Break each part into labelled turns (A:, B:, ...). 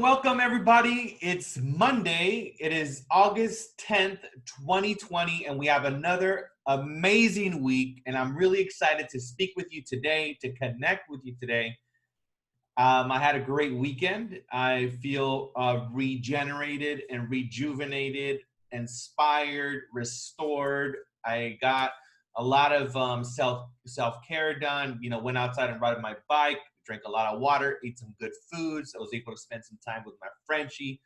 A: welcome everybody. It's Monday. It is August 10th, 2020, and we have another amazing week. And I'm really excited to speak with you today, to connect with you today. I had a great weekend. I feel regenerated and rejuvenated, inspired, restored. I got a lot of self-care done. Went outside and rode my bike, drank a lot of water, ate some good foods. I was able to spend some time with my Frenchie.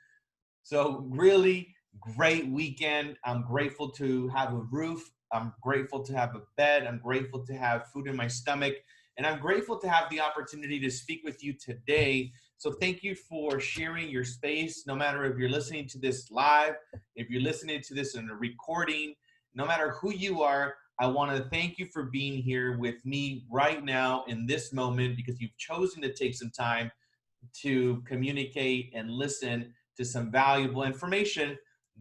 A: So really great weekend. I'm grateful to have a roof. I'm grateful to have a bed. I'm grateful to have food in my stomach. And I'm grateful to have the opportunity to speak with you today. So thank you for sharing your space. No matter if you're listening to this live, if you're listening to this in a recording, no matter who you are, I want to thank you for being here with me right now in this moment, because you've chosen to take some time to communicate and listen to some valuable information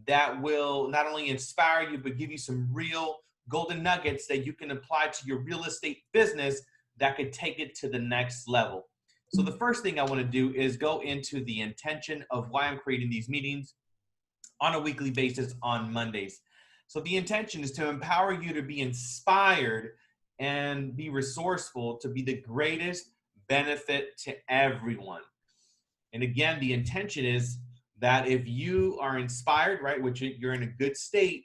A: that will not only inspire you, but give you some real golden nuggets that you can apply to your real estate business that could take it to the next level. So the first thing I want to do is go into the intention of why I'm creating these meetings on a weekly basis on Mondays. So the intention is to empower you to be inspired and be resourceful to be the greatest benefit to everyone. And again, the intention is that if you are inspired, right, which you're in a good state,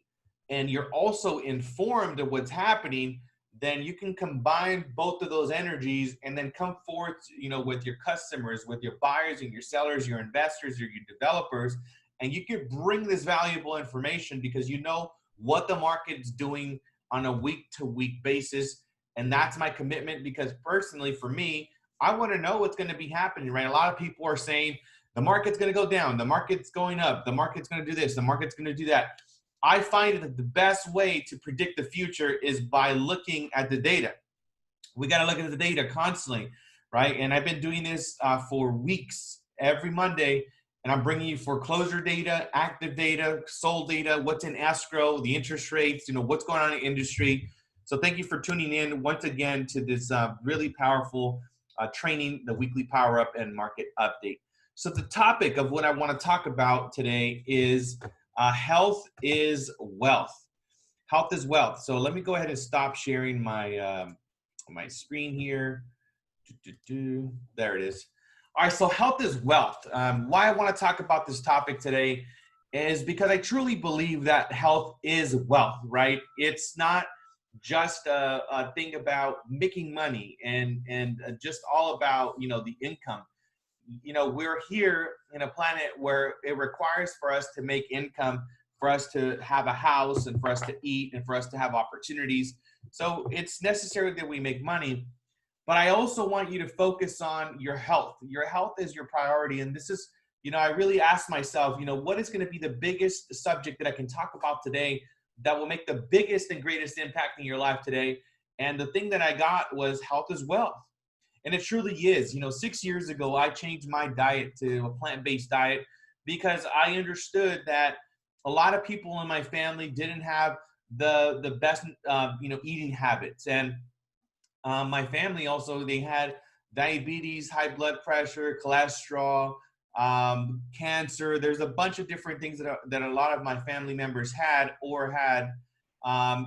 A: and you're also informed of what's happening, then you can combine both of those energies and then come forth, with your customers, with your buyers and your sellers, your investors, or your developers, and you can bring this valuable information because you know what the market's doing on a week-to-week basis. And that's my commitment, because personally, for me, I want to know what's going to be happening, right? A lot of people are saying the market's going to go down, the market's going up, the market's going to do this, the market's going to do that. I find that the best way to predict the future is by looking at the data. We got to look at the data constantly, right? And I've been doing this for weeks, every Monday, and I'm bringing you foreclosure data, active data, sold data, what's in escrow, the interest rates, what's going on in the industry. So thank you for tuning in once again to this really powerful training, the weekly Power Up and Market Update. So the topic of what I want to talk about today is health is wealth. Health is wealth. So let me go ahead and stop sharing my my screen here. There it is. All right, so health is wealth. Why I want to talk about this topic today is because I truly believe that health is wealth, right? It's not just a thing about making money and just all about, the income. We're here in a planet where it requires for us to make income, for us to have a house, and for us to eat, and for us to have opportunities. So it's necessary that we make money. But I also want you to focus on your health. Your health is your priority. And this is, I really asked myself, what is going to be the biggest subject that I can talk about today that will make the biggest and greatest impact in your life today? And the thing that I got was health is wealth. And it truly is. 6 years ago, I changed my diet to a plant-based diet because I understood that a lot of people in my family didn't have the best, eating habits. And my family also, they had diabetes, high blood pressure, cholesterol, cancer. There's a bunch of different things that a lot of my family members had.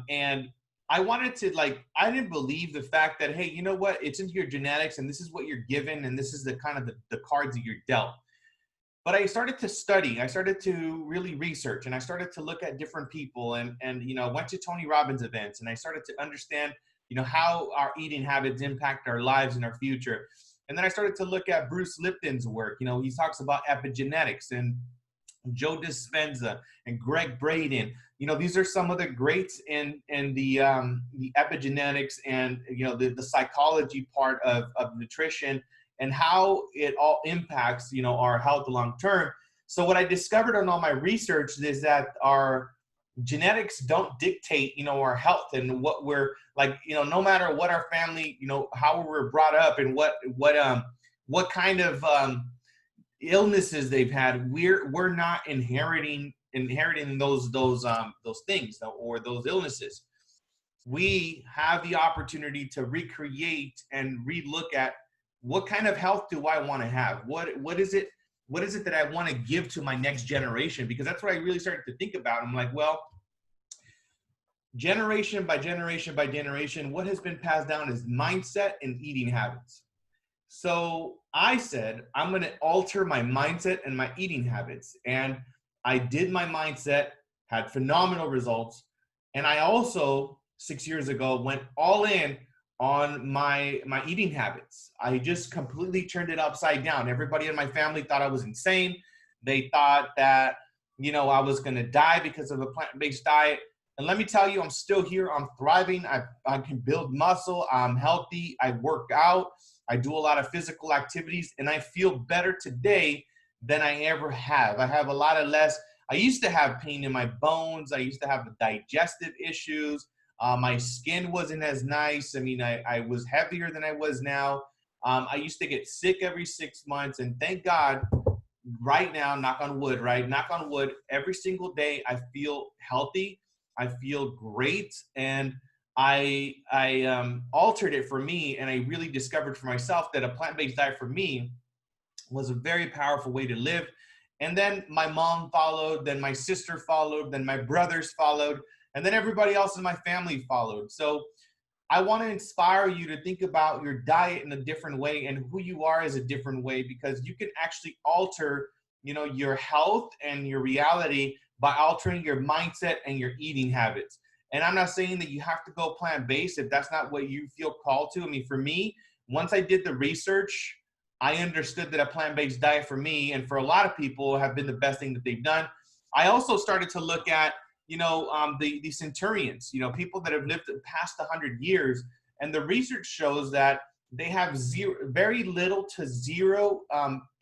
A: And I wanted to, I didn't believe the fact that, hey, you know what? It's into your genetics, and this is what you're given, and this is the kind of the cards that you're dealt. But I started to study. I started to really research, and I started to look at different people, and went to Tony Robbins events, and I started to understand how our eating habits impact our lives and our future. And then I started to look at Bruce Lipton's work. He talks about epigenetics, and Joe Dispenza and Greg Braden. These are some of the greats in the epigenetics and, the psychology part of nutrition and how it all impacts, our health long term. So what I discovered on all my research is that our genetics don't dictate, our health and what we're like, no matter what our family, how we were brought up and what kind of illnesses they've had, we're not inheriting those things or those illnesses. We have the opportunity to recreate and relook at what kind of health do I want to have? What is it what is it that I want to give to my next generation? Because that's what I really started to think about. I'm like, well, generation by generation by generation, what has been passed down is mindset and eating habits. So I said, I'm going to alter my mindset and my eating habits. And I did my mindset, had phenomenal results. And I also, 6 years ago, went all in on my eating habits. I just completely turned it upside down. Everybody in my family thought I was insane. They thought that, I was going to die because of a plant-based diet. And let me tell you, I'm still here. I'm thriving. I can build muscle. I'm healthy. I work out. I do a lot of physical activities, and I feel better today than I ever have. I have a lot of less. I used to have pain in my bones. I used to have digestive issues. My skin wasn't as nice. I mean, I was heavier than I was now. I used to get sick every 6 months, and thank God, right now, knock on wood, right? Knock on wood, every single day I feel healthy. I feel great, and I altered it for me, and I really discovered for myself that a plant-based diet for me was a very powerful way to live. And then my mom followed, then my sister followed, then my brothers followed, and then everybody else in my family followed. So I want to inspire you to think about your diet in a different way and who you are as a different way, because you can actually alter, your health and your reality by altering your mindset and your eating habits. And I'm not saying that you have to go plant-based if that's not what you feel called to. I mean, for me, once I did the research, I understood that a plant-based diet for me and for a lot of people have been the best thing that they've done. I also started to look at, the centurions, people that have lived past 100 years. And the research shows that they have very little to zero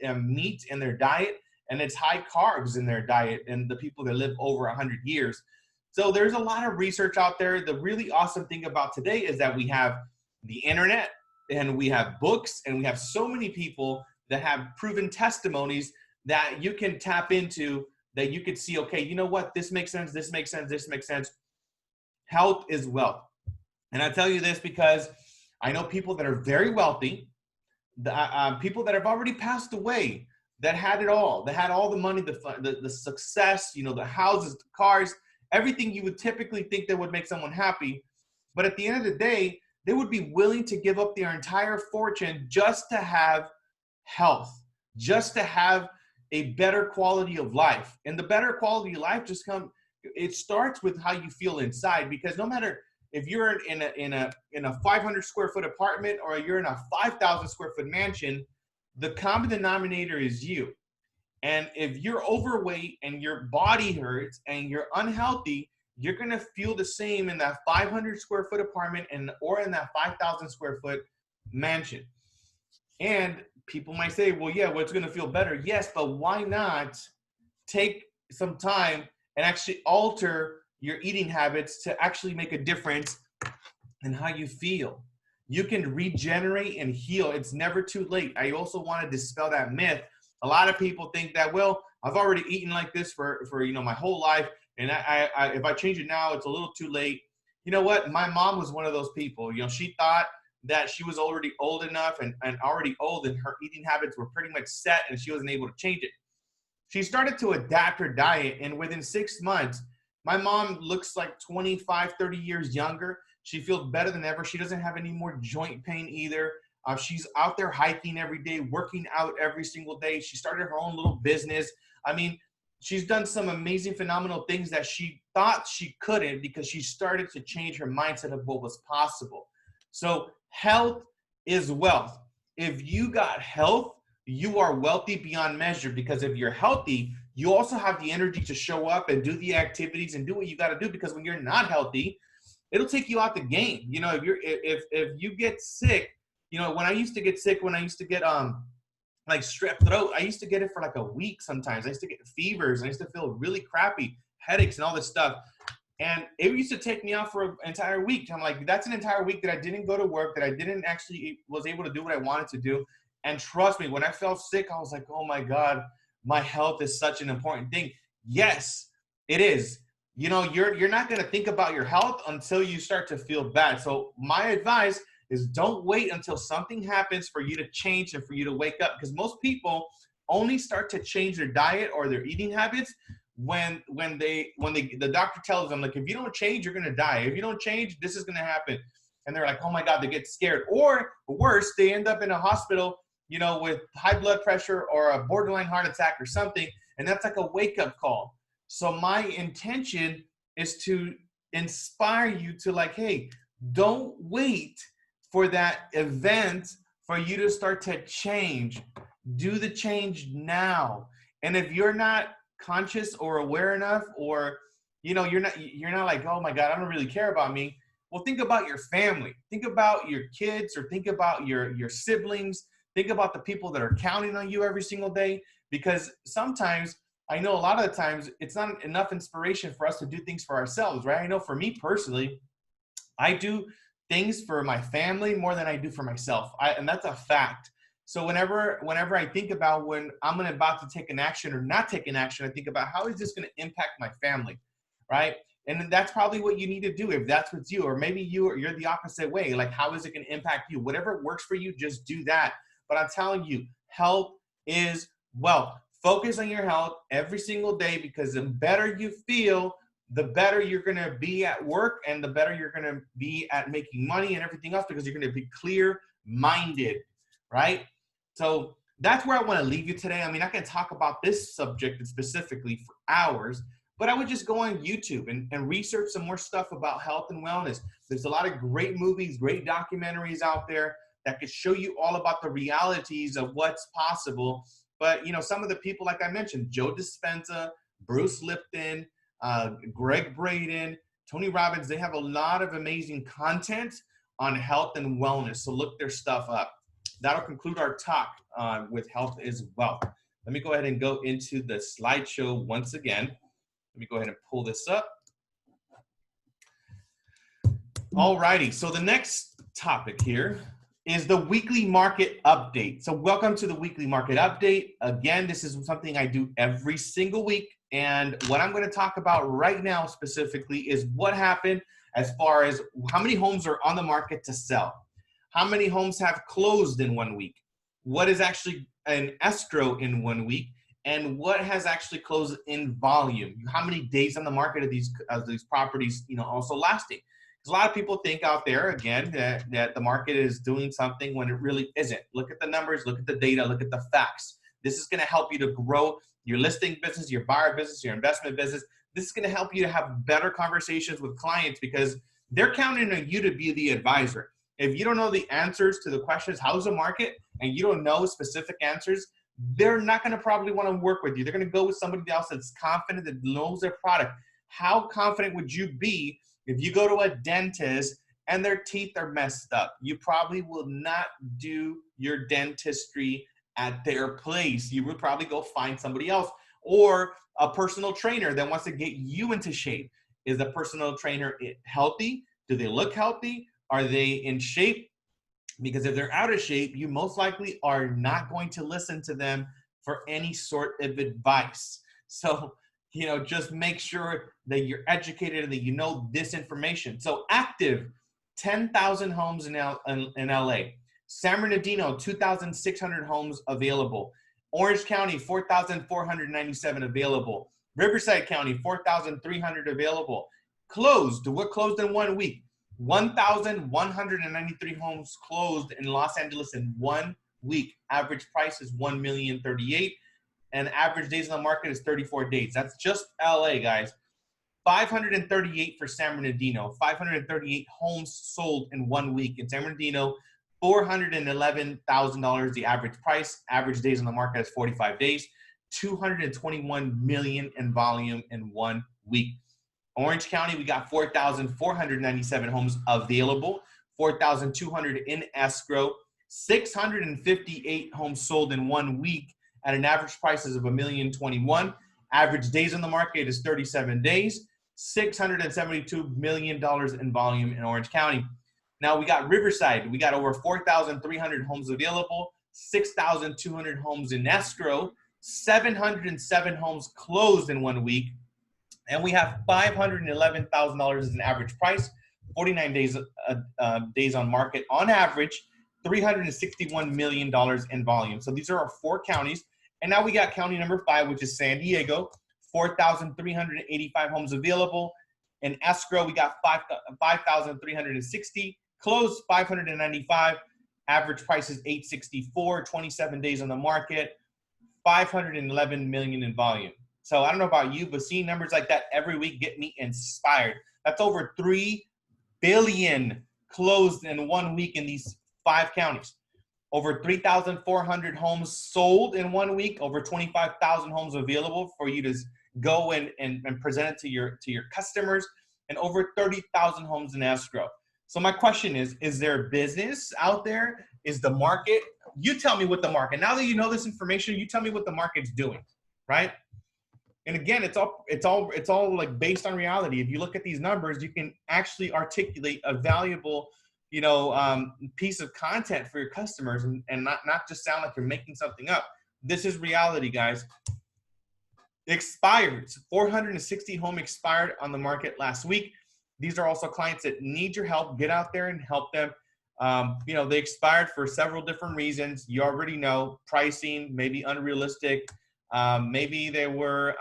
A: meat in their diet, and it's high carbs in their diet, and the people that live over 100 years. So there's a lot of research out there. The really awesome thing about today is that we have the internet, and we have books, and we have so many people that have proven testimonies that you can tap into, that you could see, okay, you know what? This makes sense. This makes sense. This makes sense. Health is wealth. And I tell you this because I know people that are very wealthy, people that have already passed away, that had it all. They had all the money, the success, the houses, the cars, everything you would typically think that would make someone happy. But at the end of the day, they would be willing to give up their entire fortune just to have health, just to have a better quality of life. And the better quality of life it starts with how you feel inside, because no matter if you're in a 500 square foot apartment or you're in a 5,000 square foot mansion, the common denominator is you. And if you're overweight and your body hurts and you're unhealthy, you're going to feel the same in that 500 square foot apartment or in that 5,000 square foot mansion. And people might say, well, yeah, well, it's going to feel better. Yes, but why not take some time and actually alter your eating habits to actually make a difference in how you feel? You can regenerate and heal. It's never too late. I also want to dispel that myth. A lot of people think that, well, I've already eaten like this for my whole life, and I if I change it now, it's a little too late. You know what? My mom was one of those people. She thought that she was already old enough and already old, and her eating habits were pretty much set, and she wasn't able to change it. She started to adapt her diet, and within 6 months, my mom looks like 25, 30 years younger. She feels better than ever. She doesn't have any more joint pain either. She's out there hiking every day, working out every single day. She started her own little business. I mean, she's done some amazing, phenomenal things that she thought she couldn't, because she started to change her mindset of what was possible. So health is wealth. If you got health, you are wealthy beyond measure, because if you're healthy, you also have the energy to show up and do the activities and do what you got to do, because when you're not healthy, it'll take you out the game. If you get sick, when I used to get sick, when I used to get like strep throat, I used to get it for like a week sometimes. I used to get fevers, and I used to feel really crappy, headaches and all this stuff. And it used to take me out for an entire week. I'm like, that's an entire week that I didn't go to work, that I didn't actually was able to do what I wanted to do. And trust me, when I felt sick, I was like, oh my God, my health is such an important thing. Yes, it is. You're not going to think about your health until you start to feel bad. So my advice is, don't wait until something happens for you to change and for you to wake up. Because most people only start to change their diet or their eating habits when the doctor tells them, like, if you don't change, you're gonna die. If you don't change, this is gonna happen. And they're like, oh my God, they get scared. Or worse, they end up in a hospital, you know, with high blood pressure or a borderline heart attack or something. And that's like a wake-up call. So my intention is to inspire you to, like, hey, don't wait for that event for you to start to change. Do the change now. And if you're not conscious or aware enough, or you're not like, oh my God, I don't really care about me. Well, think about your family. Think about your kids, or think about your siblings. Think about the people that are counting on you every single day. Because sometimes, I know a lot of the times, it's not enough inspiration for us to do things for ourselves, right? I know for me personally, I do things for my family more than I do for myself. And that's a fact. So whenever I think about when I'm about to take an action or not take an action, I think about, how is this going to impact my family, right? And that's probably what you need to do if that's what's you. Or maybe you're the opposite way. Like, how is it going to impact you? Whatever works for you, just do that. But I'm telling you, health is wealth. Focus on your health every single day, because the better you feel, the better you're going to be at work, and the better you're going to be at making money and everything else, because you're going to be clear-minded, right? So that's where I want to leave you today. I mean, I can talk about this subject specifically for hours, but I would just go on YouTube and research some more stuff about health and wellness. There's a lot of great movies, great documentaries out there that could show you all about the realities of what's possible. But, you know, some of the people, like I mentioned, Joe Dispenza, Bruce Lipton, Greg Braden, Tony Robbins, they have a lot of amazing content on health and wellness. So look their stuff up. That'll conclude our talk with health is wealth. Let me go ahead and go into the slideshow once again. Let me go ahead and pull this up. All righty. So the next topic here is the weekly market update. So welcome to the weekly market update. Again, this is something I do every single week. And what I'm going to talk about right now specifically is what happened as far as how many homes are on the market to sell. How many homes have closed in 1 week? What is actually an escrow in 1 week? And what has actually closed in volume? How many days on the market are these properties, you know, also lasting? Because a lot of people think out there, again, that the market is doing something when it really isn't. Look at the numbers, look at the data, look at the facts. This is going to help you to grow your listing business, your buyer business, your investment business. This is going to help you to have better conversations with clients, because they're counting on you to be the advisor. If you don't know the answers to the questions, how's the market, and you don't know specific answers, they're not going to probably want to work with you. They're going to go with somebody else that's confident, that knows their product. How confident would you be if you go to a dentist and their teeth are messed up? You probably will not do your dentistry at their place. You would probably go find somebody else, or a personal trainer that wants to get you into shape. Is the personal trainer healthy? Do they look healthy? Are they in shape? Because if they're out of shape, you most likely are not going to listen to them for any sort of advice. So, you know, just make sure that you're educated and that you know this information. So active, 10,000 homes in LA. San Bernardino, 2,600 homes available. Orange County, 4,497 available. Riverside County, 4,300 available. Closed. What closed in 1 week? 1,193 homes closed in Los Angeles in 1 week. Average price is $1,038,000, and average days on the market is 34 days. That's just LA, guys. 538 for San Bernardino. 538 homes sold in 1 week in San Bernardino. $411,000 the average price. Average days on the market is 45 days. 221 million in volume in 1 week. Orange County, we got 4,497 homes available, 4,200 in escrow, 658 homes sold in 1 week at an average price of $1,021,000. Average days on the market is 37 days, $672 million in volume in Orange County. Now we got Riverside. We got over 4,300 homes available, 6,200 homes in escrow, 707 homes closed in 1 week. And we have $511,000 as an average price, 49 days on market on average, $361 million in volume. So these are our 4 counties. And now we got county number 5, which is San Diego, 4,385 homes available. In escrow, we got 5,360, closed 595, average price is 864, 27 days on the market, 511 million in volume. So I don't know about you, but seeing numbers like that every week get me inspired. That's over 3 billion closed in 1 week in these 5 counties. Over 3,400 homes sold in 1 week, over 25,000 homes available for you to go and present it to your customers, and over 30,000 homes in escrow. So my question is there business out there? Is the market? You tell me what the market. Now that you know this information, you tell me what the market's doing, right? And again, it's all like based on reality. If you look at these numbers, you can actually articulate a valuable, piece of content for your customers, and not just sound like you're making something up. This is reality, guys. Expired. 460 home expired on the market last week. These are also clients that need your help. Get out there and help them. They expired for several different reasons. You already know: pricing, maybe unrealistic, maybe they were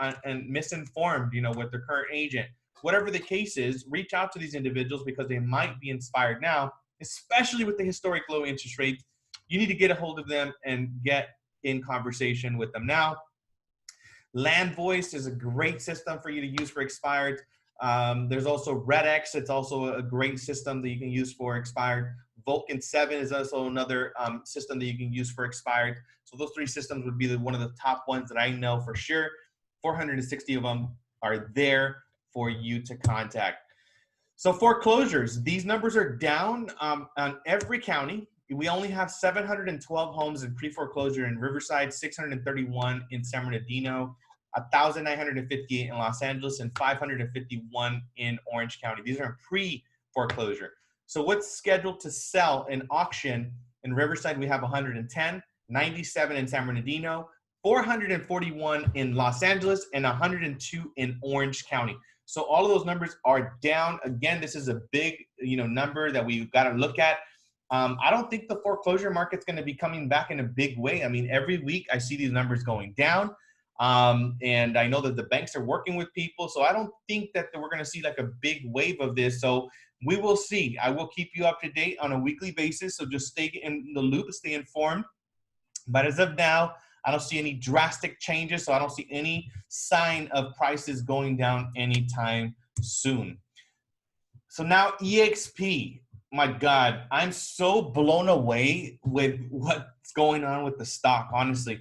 A: misinformed, with their current agent. Whatever the case is, reach out to these individuals because they might be inspired now, especially with the historic low interest rates. You need to get a hold of them and get in conversation with them now. Land Voice is a great system for you to use for expired. There's also RedX. It's also a great system that you can use for expired. Vulcan 7 is also another system that you can use for expired. So those 3 systems would be one of the top ones that I know for sure. 460 of them are there for you to contact. So foreclosures, these numbers are down on every county. We only have 712 homes in pre-foreclosure in Riverside, 631 in San Bernardino, 1,958 in Los Angeles, and 551 in Orange County. These are in pre-foreclosure. So what's scheduled to sell in auction in Riverside? We have 110, 97 in San Bernardino, 441 in Los Angeles, and 102 in Orange County. So all of those numbers are down. Again, this is a big, number that we've got to look at. I don't think the foreclosure market's going to be coming back in a big way. I mean, every week I see these numbers going down. And I know that the banks are working with people. So I don't think that we're going to see like a big wave of this. So we will see. I will keep you up to date on a weekly basis. So just stay in the loop, stay informed. But as of now, I don't see any drastic changes. So I don't see any sign of prices going down anytime soon. So now EXP. My God, I'm so blown away with what's going on with the stock, honestly.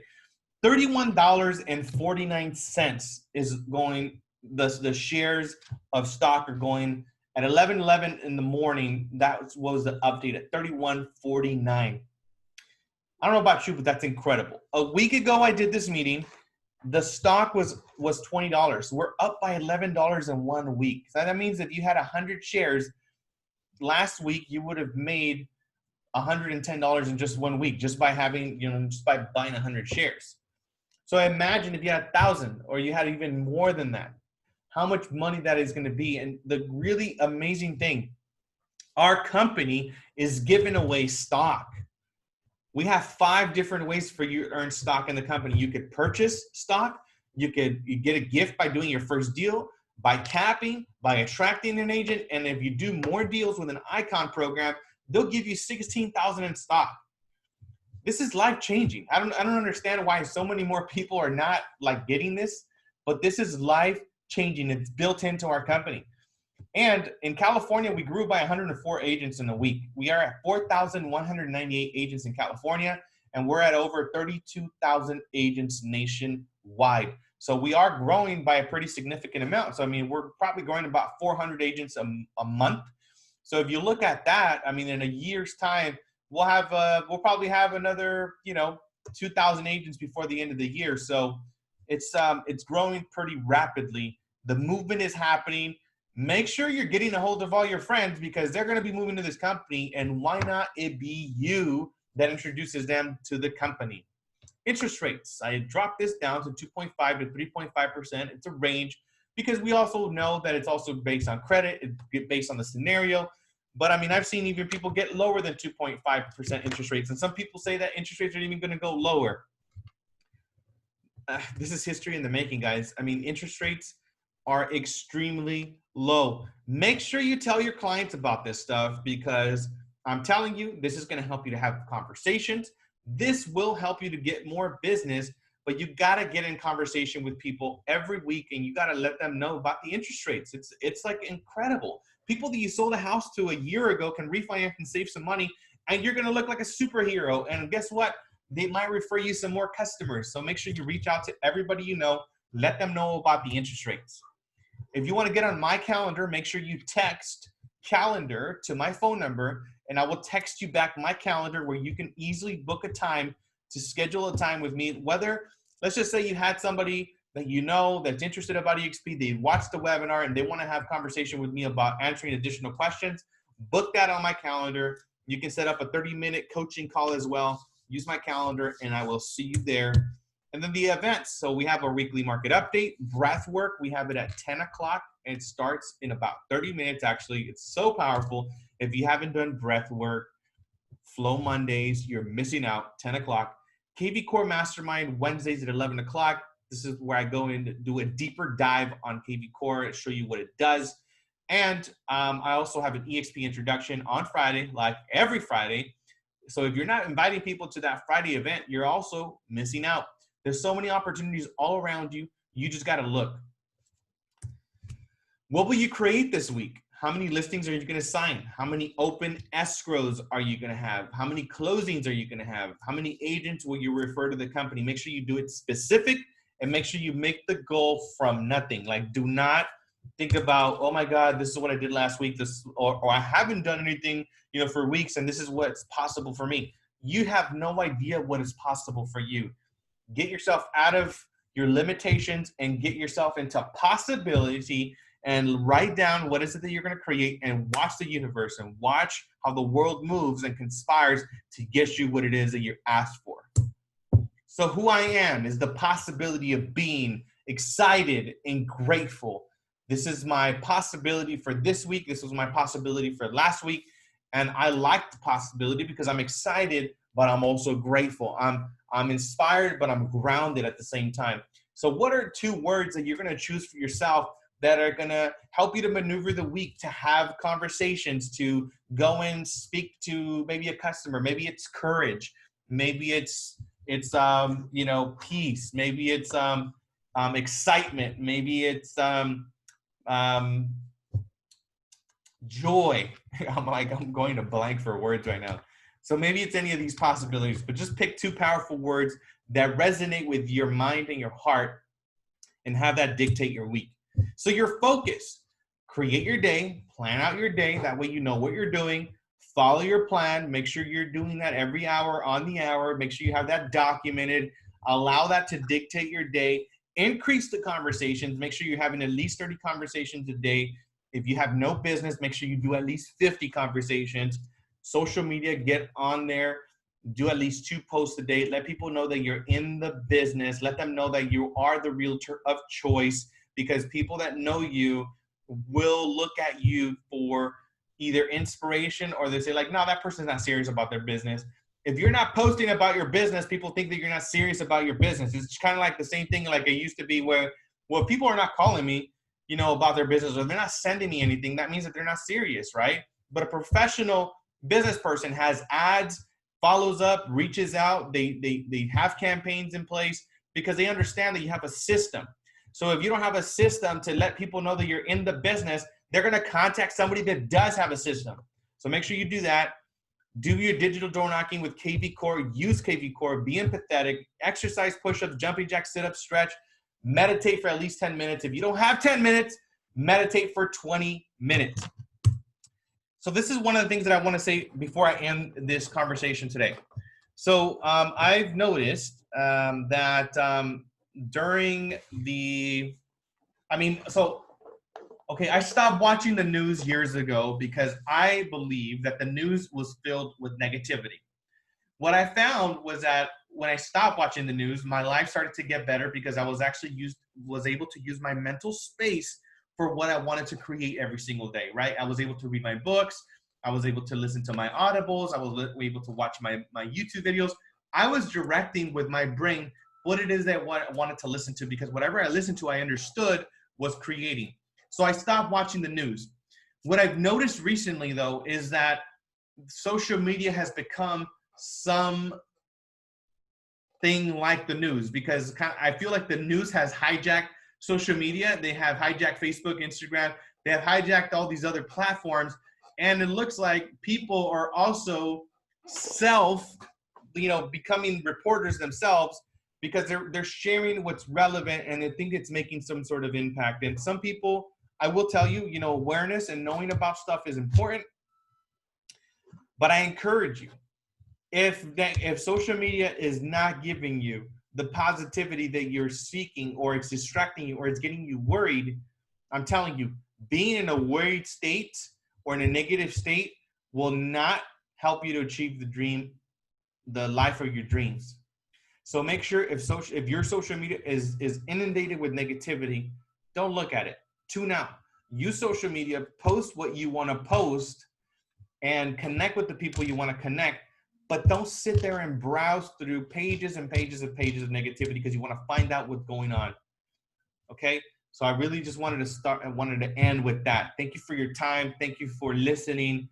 A: $31.49 is going, the shares of stock are going at 11:11 in the morning. That was the update at 31.49. I don't know about you, but that's incredible. A week ago, I did this meeting. The stock was $20. We're up by $11 in 1 week. So that means if you had 100 shares, last week you would have made $110 in just 1 week just by having, just by buying 100 shares. So imagine if you had 1,000 or you had even more than that, how much money that is going to be. And the really amazing thing, our company is giving away stock. We have 5 different ways for you to earn stock in the company. You could purchase stock. You get a gift by doing your first deal, by capping, by attracting an agent. And if you do more deals with an Icon program, they'll give you $16,000 in stock. This is life-changing. I don't understand why so many more people are not like getting this, but this is life-changing. It's built into our company. And in California, we grew by 104 agents in a week. We are at 4,198 agents in California, and we're at over 32,000 agents nationwide. So we are growing by a pretty significant amount. So, I mean, we're probably growing about 400 agents a month. So if you look at that, I mean, in a year's time, we'll probably have another, 2,000 agents before the end of the year. So it's growing pretty rapidly. The movement is happening. Make sure you're getting a hold of all your friends because they're going to be moving to this company. And why not it be you that introduces them to the company? Interest rates. I dropped this down to 2.5 to 3.5%. It's a range because we also know that it's also based on credit. It's based on the scenario. But, I mean, I've seen even people get lower than 2.5% interest rates. And some people say that interest rates are even going to go lower. this is history in the making, guys. I mean, interest rates are extremely low. Make sure you tell your clients about this stuff because I'm telling you, this is going to help you to have conversations. This will help you to get more business, but you got to get in conversation with people every week and you got to let them know about the interest rates. It's like incredible. People that you sold a house to a year ago can refinance and save some money, and you're going to look like a superhero. And guess what? They might refer you some more customers. So make sure you reach out to everybody you know, let them know about the interest rates. If you want to get on my calendar, make sure you text calendar to my phone number, and I will text you back my calendar where you can easily book a time to schedule a time with me. Whether, let's just say you had somebody that you know that's interested about EXP, they watched the webinar and they want to have conversation with me about answering additional questions, book that on my calendar. You can set up a 30-minute coaching call as well. Use my calendar and I will see you there. And then the events. So we have our weekly market update, breath work. We have it at 10 o'clock and it starts in about 30 minutes. Actually, it's so powerful. If you haven't done breath work, Flow Mondays, you're missing out. 10 o'clock. KV Core Mastermind Wednesdays at 11 o'clock. This is where I go in to do a deeper dive on KV Core and show you what it does. And I also have an EXP introduction on Friday, like every Friday. So if you're not inviting people to that Friday event, you're also missing out. There's so many opportunities all around you. You just got to look. What will you create this week? How many listings are you going to sign? How many open escrows are you going to have? How many closings are you going to have? How many agents will you refer to the company? Make sure you do it specific and make sure you make the goal from nothing. Like, do not think about, oh my God, this is what I did last week, or I haven't done anything, for weeks, and this is what's possible for me. You have no idea what is possible for you. Get yourself out of your limitations and get yourself into possibility and write down what is it that you're going to create and watch the universe and watch how the world moves and conspires to get you what it is that you're asked for. So who I am is the possibility of being excited and grateful. This is my possibility for this week. This was my possibility for last week. And I like the possibility because I'm excited, but I'm also grateful. I'm inspired, but I'm grounded at the same time. So what are 2 words that you're going to choose for yourself that are going to help you to maneuver the week, to have conversations, to go and speak to maybe a customer? Maybe it's courage. Maybe it's peace. Maybe it's excitement. Maybe it's joy. I'm going to blank for words right now. So maybe it's any of these possibilities, but just pick 2 powerful words that resonate with your mind and your heart and have that dictate your week. So your focus, create your day, plan out your day. That way you know what you're doing, follow your plan, make sure you're doing that every hour on the hour, make sure you have that documented, allow that to dictate your day, increase the conversations, make sure you're having at least 30 conversations a day. If you have no business, make sure you do at least 50 conversations. Social media, get on there, do at least 2 posts a day. Let people know that you're in the business. Let them know that you are the realtor of choice, because people that know you will look at you for either inspiration or they say like, no, that person's not serious about their business. If you're not posting about your business, people think that you're not serious about your business. It's kind of like the same thing like it used to be where, well, people are not calling me, about their business, or they're not sending me anything. That means that they're not serious, right? But a professional business person has ads, follows up, reaches out. They have campaigns in place because they understand that you have a system. So if you don't have a system to let people know that you're in the business, they're going to contact somebody that does have a system. So make sure you do that. Do your digital door knocking with KV Core. Use KV Core. Be empathetic. Exercise, push-ups, jumping jacks, sit-ups, stretch. Meditate for at least 10 minutes. If you don't have 10 minutes, meditate for 20 minutes. So this is one of the things that I want to say before I end this conversation today. So I've noticed that during the, I stopped watching the news years ago because I believe that the news was filled with negativity. What I found was that when I stopped watching the news, my life started to get better because I was able to use my mental space for what I wanted to create every single day, right? I was able to read my books. I was able to listen to my audibles. I was able to watch my YouTube videos. I was directing with my brain what it is that I wanted to listen to, because whatever I listened to, I understood was creating. So I stopped watching the news. What I've noticed recently, though, is that social media has become something like the news, because I feel like the news has hijacked social media. They have hijacked Facebook, Instagram. They have hijacked all these other platforms. And it looks like people are also becoming reporters themselves, because they're sharing what's relevant and they think it's making some sort of impact. And some people, I will tell you, awareness and knowing about stuff is important. But I encourage you, if social media is not giving you the positivity that you're seeking, or it's distracting you, or it's getting you worried, I'm telling you, being in a worried state or in a negative state will not help you to achieve the life of your dreams. So make sure if your social media is inundated with negativity, don't look at it. Tune out. Use social media, post what you want to post, and connect with the people you want to connect. But don't sit there and browse through pages and pages and pages of negativity, because you want to find out what's going on. Okay? So I really just wanted to end with that. Thank you for your time. Thank you for listening.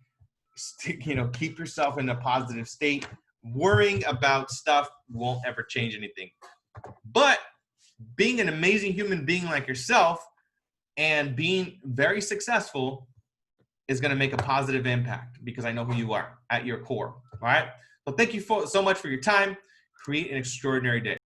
A: Keep yourself in a positive state. Worrying about stuff won't ever change anything. But being an amazing human being like yourself and being very successful is going to make a positive impact, because I know who you are at your core. All right. So thank you so much for your time. Create an extraordinary day.